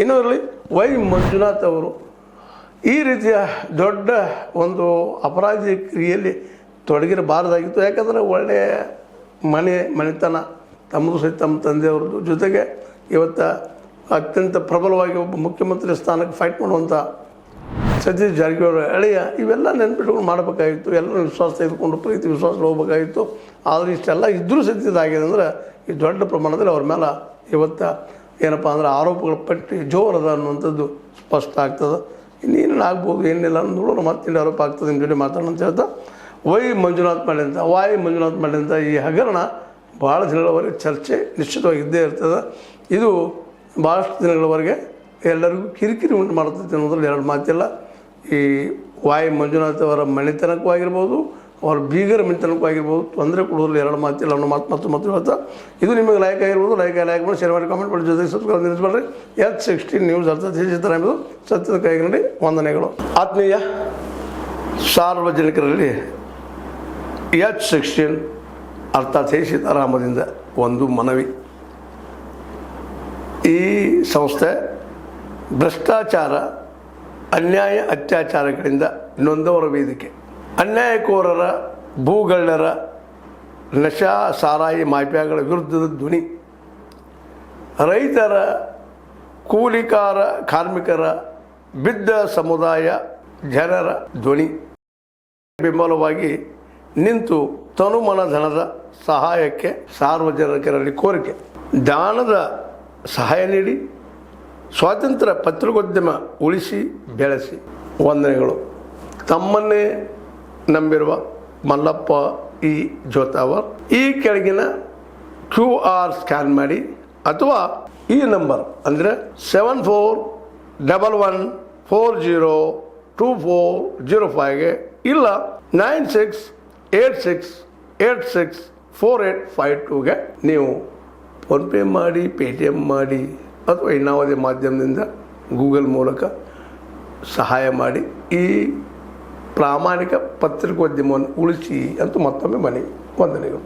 ಇನ್ನೂ ಇರಲಿ ವೈ ಮಂಜುನಾಥ್ ಅವರು ಈ ರೀತಿಯ ದೊಡ್ಡ ಒಂದು ಅಪರಾಧಿ ಕ್ರಿಯೆಯಲ್ಲಿ ತೊಡಗಿರಬಾರ್ದಾಗಿತ್ತು. ಯಾಕಂದರೆ ಒಳ್ಳೆಯ ಮನೆತನ ತಮ್ಮದು ಸಹಿತ ತಮ್ಮ ತಂದೆಯವ್ರದ್ದು, ಜೊತೆಗೆ ಇವತ್ತು ಅತ್ಯಂತ ಪ್ರಬಲವಾಗಿ ಒಬ್ಬ ಮುಖ್ಯಮಂತ್ರಿ ಸ್ಥಾನಕ್ಕೆ ಫೈಟ್ ಮಾಡುವಂಥ ಸತೀಶ್ ಜಾರಕಿಹೊಳಿ ಅಳಿಯ ಇವೆಲ್ಲ ನೆನ್ಪಿಟ್ಕೊಂಡು ಮಾಡಬೇಕಾಗಿತ್ತು. ಎಲ್ಲರೂ ವಿಶ್ವಾಸ ತೆಗೆದುಕೊಂಡು ಪ್ರೀತಿ ವಿಶ್ವಾಸ ಹೋಗ್ಬೇಕಾಗಿತ್ತು. ಆದರೆ ಇಷ್ಟೆಲ್ಲ ಇದ್ದರೂ ಸಹಿತ ಇದಾಗಿದೆ ಅಂದರೆ ಈ ದೊಡ್ಡ ಪ್ರಮಾಣದಲ್ಲಿ ಅವ್ರ ಮೇಲೆ ಇವತ್ತು ಏನಪ್ಪ ಅಂದರೆ ಆರೋಪಗಳ ಪಟ್ಟಿ ಜೋರದ ಅನ್ನುವಂಥದ್ದು ಸ್ಪಷ್ಟ ಆಗ್ತದೆ. ಇನ್ನೇನು ಆಗ್ಬೋದು ಏನಿಲ್ಲ ನೋಡೋಣ, ಮತ್ತೆ ಆರೋಪ ಆಗ್ತದೆ ನಿಮ್ಮ ಜೊತೆ ಮಾತಾಡೋಣ ಅಂತ ಹೇಳ್ತಾ ವೈ ಮಂಜುನಾಥ್ ಮಾಡಿದಂಥ ಈ ಹಗರಣ ಭಾಳ ದಿನಗಳವರೆಗೆ ಚರ್ಚೆ ನಿಶ್ಚಿತವಾಗಿದ್ದೇ ಇರ್ತದೆ. ಇದು ಭಾಳಷ್ಟು ದಿನಗಳವರೆಗೆ ಎಲ್ಲರಿಗೂ ಕಿರಿಕಿರಿ ಉಂಟು ಮಾಡ್ತೈತೆ ಅನ್ನೋದ್ರಲ್ಲಿ ಎರಡು ಮಾತಿಲ್ಲ. ಈ ವೈ ಮಂಜುನಾಥ್ ಅವರ ಮನೆತನಕ್ಕೂ ಆಗಿರ್ಬೋದು, ಅವ್ರ ಬೀಗರ ಮನೆತನಕ್ಕೂ ಆಗಿರ್ಬೋದು, ತೊಂದರೆ ಕೊಡೋದ್ರಲ್ಲಿ ಎರಡು ಮಾತಿಲ್ಲ ಅನ್ನೋ ಮತ್ತು ಹೇಳ್ತಾ ಇದು ನಿಮಗೆ ಲೈಕ್ ಆಗಿರ್ಬೋದು. ಲೈಕ್ ಮಾಡಿ ಶೇರ್ ಮಾಡಿ ಕಾಮೆಂಟ್ ಮಾಡಿ ಜೊತೆಗೆ ಸಬ್ಸ್ಕ್ರೈಬ್ ನಿಲ್ಲಿಸಬೇಡ್ರಿ. H16 ನ್ಯೂಸ್ ಅರ್ಥಾತ್ ಹೇಸಿತರ ಎಂಬುದು ಸತ್ಯದ ಕೈಗೆ ನೋಡಿ ವಂದನೆಗಳು. ಆತ್ಮೀಯ ಸಾರ್ವಜನಿಕರಲ್ಲಿ H16 ಅರ್ಥಾತ್ ಹೇಸಿತಾರಾಮದಿಂದ ಒಂದು ಮನವಿ. ಈ ಸಂಸ್ಥೆ ಭ್ರಷ್ಟಾಚಾರ, ಅನ್ಯಾಯ, ಅತ್ಯಾಚಾರಗಳಿಂದ ನೊಂದವರ ವೇದಿಕೆ. ಅನ್ಯಾಯಕೋರರ, ಭೂಗಳ್ಳರ, ನಶಾ ಸಾರಾಯಿ ಮಾಫಿಯಾಗಳ ವಿರುದ್ಧದ ಧ್ವನಿ. ರೈತರ, ಕೂಲಿಕಾರ, ಕಾರ್ಮಿಕರ, ಬಿದ್ದ ಸಮುದಾಯ ಜನರ ಧ್ವನಿ. ಬೆಂಬಲವಾಗಿ ನಿಂತು ತನುಮನ ಧನದ ಸಹಾಯಕ್ಕೆ ಸಾರ್ವಜನಿಕರಲ್ಲಿ ಕೋರಿಕೆ. ದಾನದ ಸಹಾಯ ನೀಡಿ ಸ್ವಾತಂತ್ರ್ಯ ಪತ್ರಿಕೋದ್ಯಮ ಉಳಿಸಿ ಬೆಳೆಸಿ. ವಂದನೆಗಳು. ತಮ್ಮನ್ನೇ ನಂಬಿರುವ ಮಲ್ಲಪ್ಪ ಇ ಜೋತಾವರ್. ಈ ಕೆಳಗಿನ QR ಸ್ಕ್ಯಾನ್ ಮಾಡಿ ಅಥವಾ ಈ ನಂಬರ್ ಅಂದರೆ 7411402405ಗೆ ಇಲ್ಲ 9686864852ಗೆ ನೀವು ಫೋನ್ಪೇ ಮಾಡಿ, ಪೇಟಿಎಮ್ ಮಾಡಿ ಅಥವಾ ಇನ್ನಾವುದೇ ಮಾಧ್ಯಮದಿಂದ ಗೂಗಲ್ ಮೂಲಕ ಸಹಾಯ ಮಾಡಿ ಈ ಪ್ರಾಮಾಣಿಕ ಪತ್ರಿಕೋದ್ಯಮವನ್ನು ಉಳಿಸಿ ಅಂತ ಮತ್ತೊಮ್ಮೆ ಮನವಿ. ವಂದನೆಗಳು.